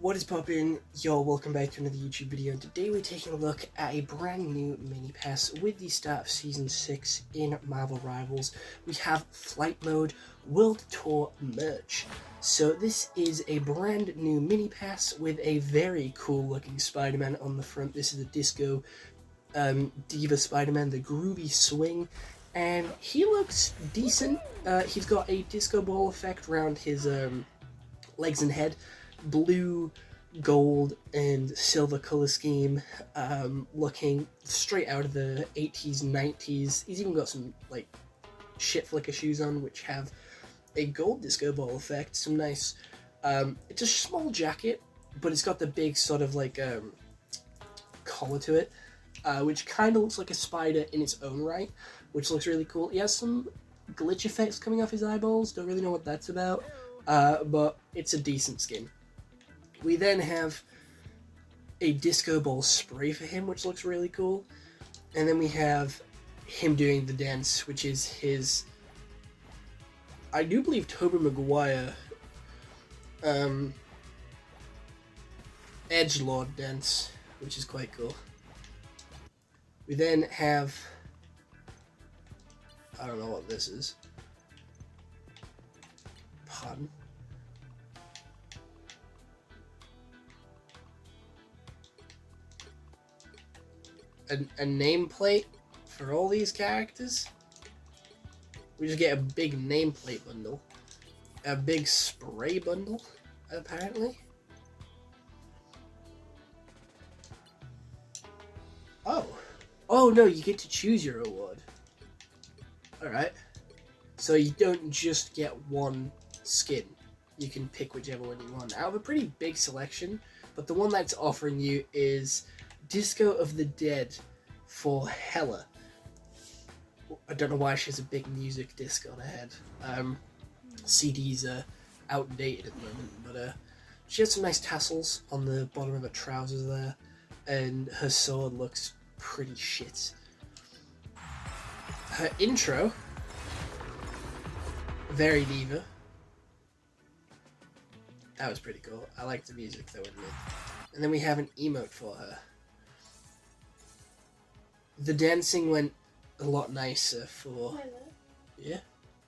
What is poppin'? Yo, welcome back to another YouTube video. Today we're taking a look at a brand new mini pass with the start of Season 6 in Marvel Rivals. We have Flight Mode World Tour merch. So this is a brand new mini pass with a very cool looking Spider-Man on the front. This is a Disco Diva Spider-Man, the groovy swing. And he looks decent. He's got a disco ball effect around his legs and head. Blue, gold, and silver color scheme, looking straight out of the 80s, 90s. He's even got some like shit flicker shoes on, which have a gold disco ball effect. Some nice. It's a small jacket, but it's got the big sort of like collar to it, which kind of looks like a spider in its own right, which looks really cool. He has some glitch effects coming off his eyeballs. Don't really know what that's about, but it's a decent skin. We then have a disco ball spray for him, which looks really cool. And then we have him doing the dance, which is his, I do believe, Tobey Maguire edgelord dance, which is quite cool. We then have, I don't know what this is. Pardon? A nameplate for all these characters. We just get a big nameplate bundle. A big spray bundle, apparently. Oh no, you get to choose your reward. Alright. So you don't just get one skin. You can pick whichever one you want out of a pretty big selection, but the one that's offering you is Disco of the Dead for Hela. I don't know why she has a big music disc on her head. CDs are outdated at the moment, but she has some nice tassels on the bottom of her trousers there, and her sword looks pretty shit. Her intro, very diva. That was pretty cool. I like the music though in it. And then we have an emote for her. The dancing went a lot nicer for... Yeah?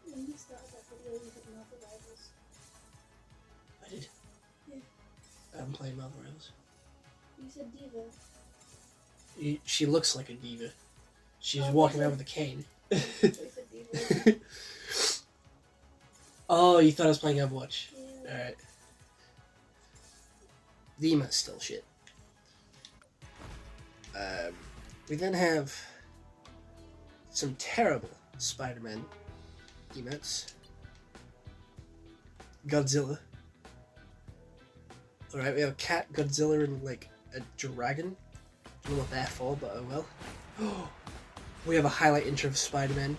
When you started that video, you hit Marvel Rivals. I did? Yeah. I'm playing Marvel Rivals. You said Diva. She looks like a diva. She's walking around with a cane. You said Diva. Oh, you thought I was playing Overwatch? Yeah. Alright. The emote's still shit. We then have some terrible Spider-Man emotes. Godzilla. Alright, we have a cat, Godzilla, and like a dragon. I don't know what they're for, but oh well. We have a highlight intro of Spider-Man.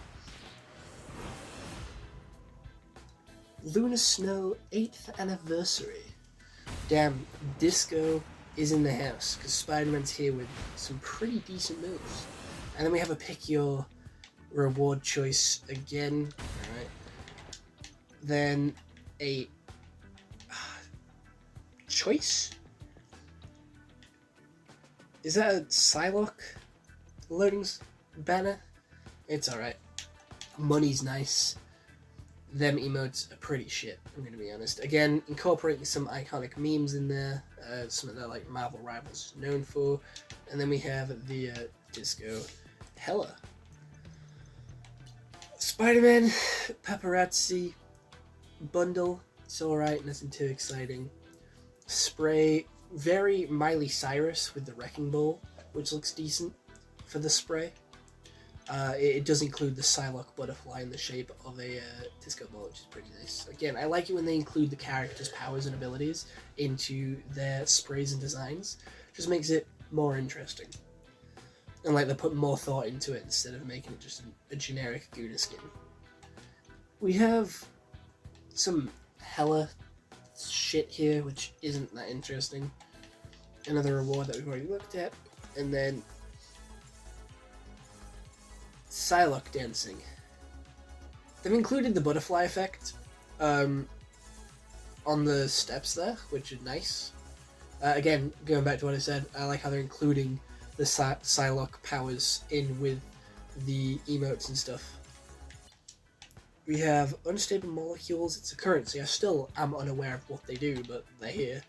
Lunar Snow 8th anniversary. Damn, Disco is in the house because Spider-Man's here with some pretty decent moves. And then we have a pick your reward choice again. Alright. Then a choice? Is that a Psylocke loading banner? It's alright. Money's nice. Them emotes are pretty shit, I'm gonna be honest. Again, incorporating some iconic memes in there, some that like Marvel Rivals is known for. And then we have the Disco Hela. Spider-Man Paparazzi bundle, it's alright, nothing too exciting. Spray, very Miley Cyrus with the Wrecking Ball, which looks decent for the spray. It does include the Psylocke butterfly in the shape of a disco ball, which is pretty nice. Again, I like it when they include the characters' powers and abilities into their sprays and designs. Just makes it more interesting. And like they put more thought into it instead of making it just a generic Guna skin. We have some Hela shit here, which isn't that interesting. Another reward that we've already looked at. And then Psylocke dancing. They've included the butterfly effect on the steps there, which is nice. Again, going back to what I said, I like how they're including the Psylocke powers in with the emotes and stuff. We have unstable molecules. It's a currency. I still am unaware of what they do, but they're here.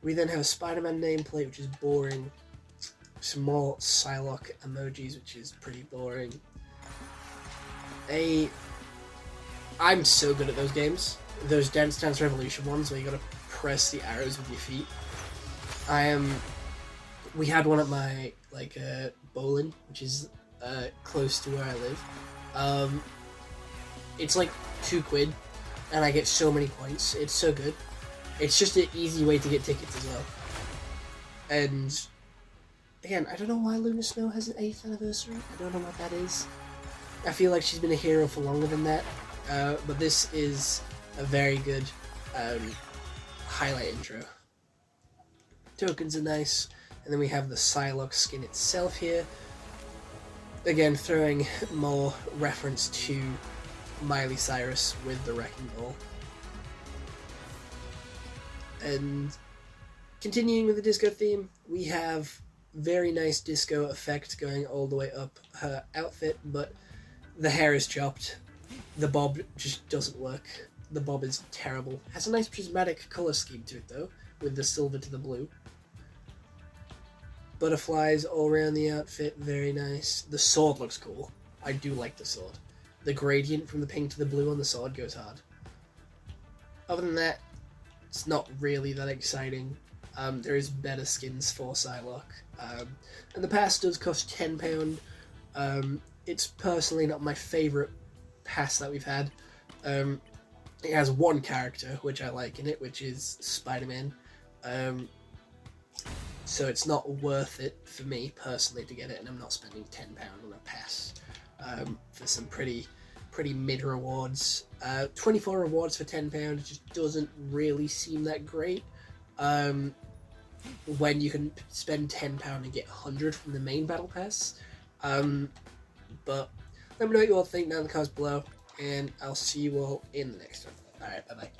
We then have a Spider-Man nameplate, which is boring. Some more Psylocke emojis, which is pretty boring. I'm so good at those games. Those Dance Dance Revolution ones where you gotta press the arrows with your feet. We had one at my bowling, which is close to where I live. It's like £2, and I get so many points. It's so good. It's just an easy way to get tickets as well. And again, I don't know why Luna Snow has an 8th anniversary. I don't know what that is. I feel like she's been a hero for longer than that. But this is a very good highlight intro. Tokens are nice. And then we have the Psylocke skin itself here. Again, throwing more reference to Miley Cyrus with the Wrecking Ball. And continuing with the disco theme, we have very nice disco effect going all the way up her outfit, but the hair is chopped. The bob just doesn't work. The bob is terrible. Has a nice prismatic colour scheme to it though, with the silver to the blue. Butterflies all around the outfit, very nice. The sword looks cool. I do like the sword. The gradient from the pink to the blue on the sword goes hard. Other than that, it's not really that exciting. There is better skins for Psylocke. And the pass does cost £10. It's personally not my favourite pass that we've had. It has one character, which I like in it, which is Spider-Man. So it's not worth it for me personally to get it, and I'm not spending £10 on a pass for some pretty mid rewards. 24 rewards for £10 just doesn't really seem that great. When you can spend £10 and get 100 from the main battle pass. But let me know what you all think down in the comments below, and I'll see you all in the next one. Alright, bye bye.